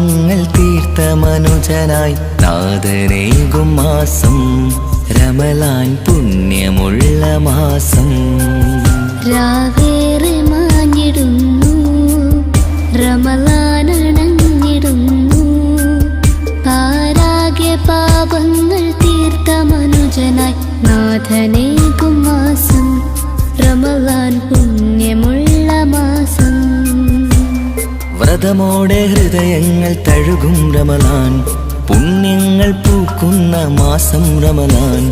പാപങ്ങൾ തീർത്ത മനുജനായി നാഥനേകും മാസം റമളാൻ പുണ്യമുള്ള മാസം. രാവേറെ മാഞ്ഞിടുന്നു റമളാൻ അണഞ്ഞിടുന്നു. പാരാകെ പാപങ്ങൾ തീർത്ത മനുജനായി നാഥനേകും മാസം റമളാൻ പുണ്യമുള്ള മാസം. വ്രതമോടെ ഹൃദയങ്ങൾ തഴുകും റമളാൻ പുണ്യങ്ങൾ പൂക്കുന്ന മാസം റമളാൻ.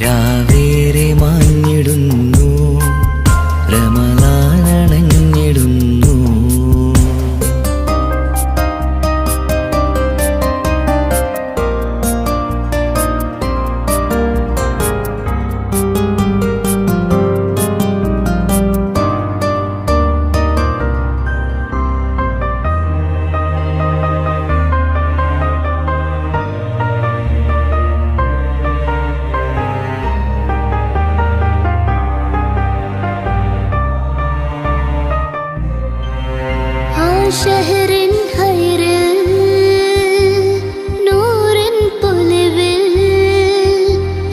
രാവേറെ മാഞ്ഞിടുന്നു റമളാൻ അണഞ്ഞിടുന്നു. ഷഹറിൻ ഹൈറിൽ നൂറിൻ പൊലിവിൽ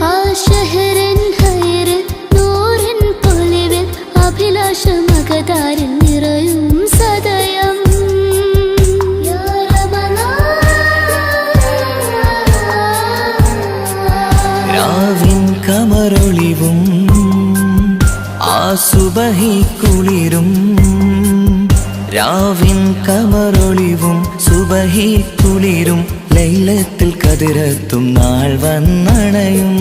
ആ ഷഹറിൻ ഹൈറിൽ നൂറിൻ പൊലിവിൽ അഭിലാഷമകതാരിൽ നിറയും സദയം. രാവിൻ കമറൊളിവും ആ സുബഹി കുളിരും. രാവിൻ കമറൊളിവും സുബഹി കുളിരും ലൈലത്തുൽ ഖദ്റെത്തും നാൾ വന്നണയും.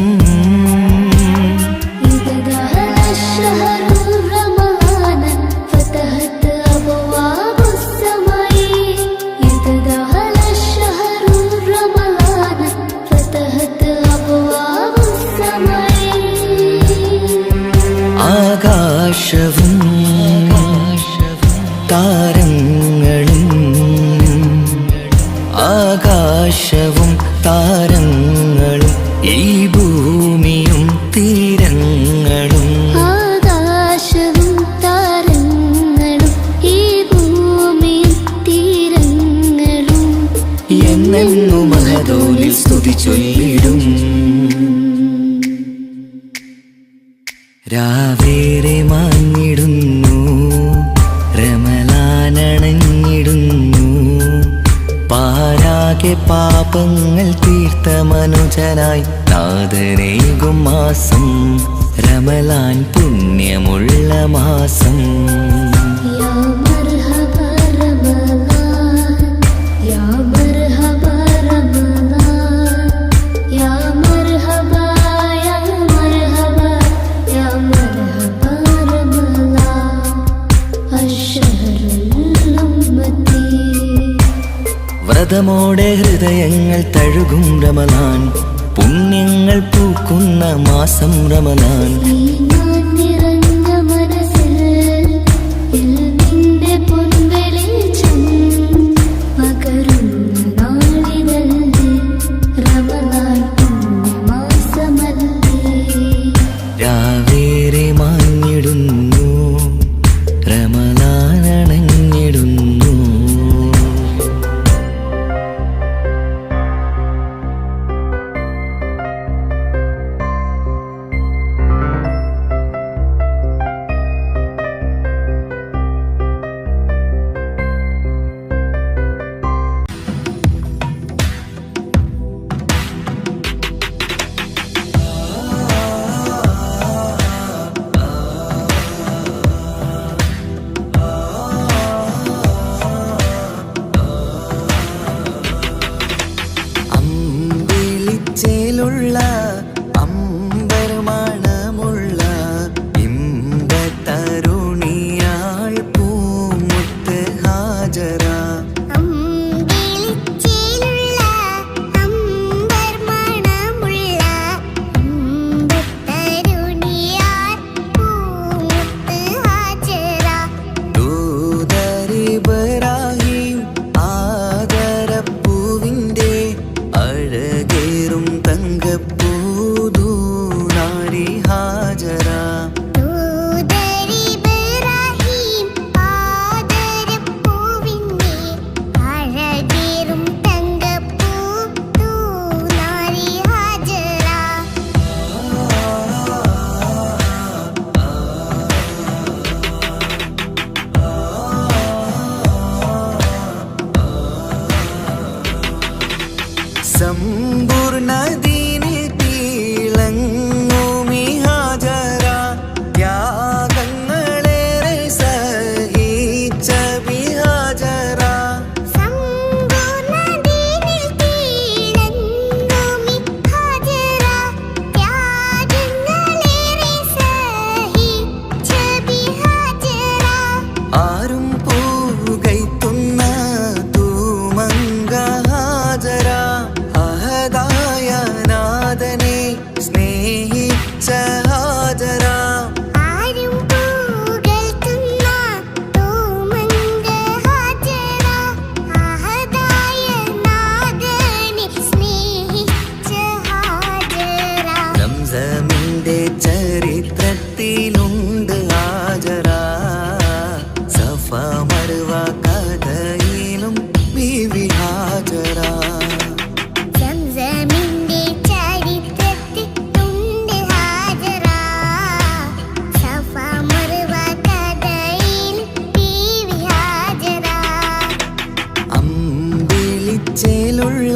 ആകാശവും താരങ്ങളും ആകാശവും താരങ്ങളും ഈ ഭൂമിയും തീരങ്ങളും. ആകാശവും താരങ്ങളും ഈ ഭൂമിയും തീരങ്ങളും എന്നെന്നു മഹദോലിൽ സ്തുതി ചൊല്ലിടും. രാവേറെ മാഞ്ഞിടുന്നു റമളാൻ അണഞ്ഞിടുന്നു. പാരാകെ പാപങ്ങൾ തീർത്ത മനുജനായി നാഥനേകും മാസം റമളാൻ പുണ്യമുള്ള മാസം. വ്രതമോടെ ഹൃദയങ്ങൾ തഴുകും റമളാൻ പുണ്യങ്ങൾ പൂക്കുന്ന മാസം റമളാൻ. രാവേറെ മാഞ്ഞിടുന്നു റമളാൻ അണഞ്ഞിടുന്നു. ചേലുള്ള അമ്പർമണമുള്ള ഇമ്പത്തരുണിയാൾ പൂമുത്ത് ഹാജറ. ദൂതരിബ്രാഹിം ആദരപ്പൂവിൻ സമ്പൂർണ്ണ ദീനിൽ തിളങ്ങുമി ഹാജറ ത്യാഗങ്ങളേറെ സഹിച്ച ബിഹാജറ ആരും പൂകൈത്തുന്ന തൂമങ്ക ഹാജര അഹദായ നാഥനെ സ്നേഹിച്ച ഹാജര സംസമിന്റെ ചരിത്രത്തിലുണ്ട് ഹാജര സഫ മർവ കഥയിലും ബീവി ഹാജര അമ്പിളിച്ചേലുള്ള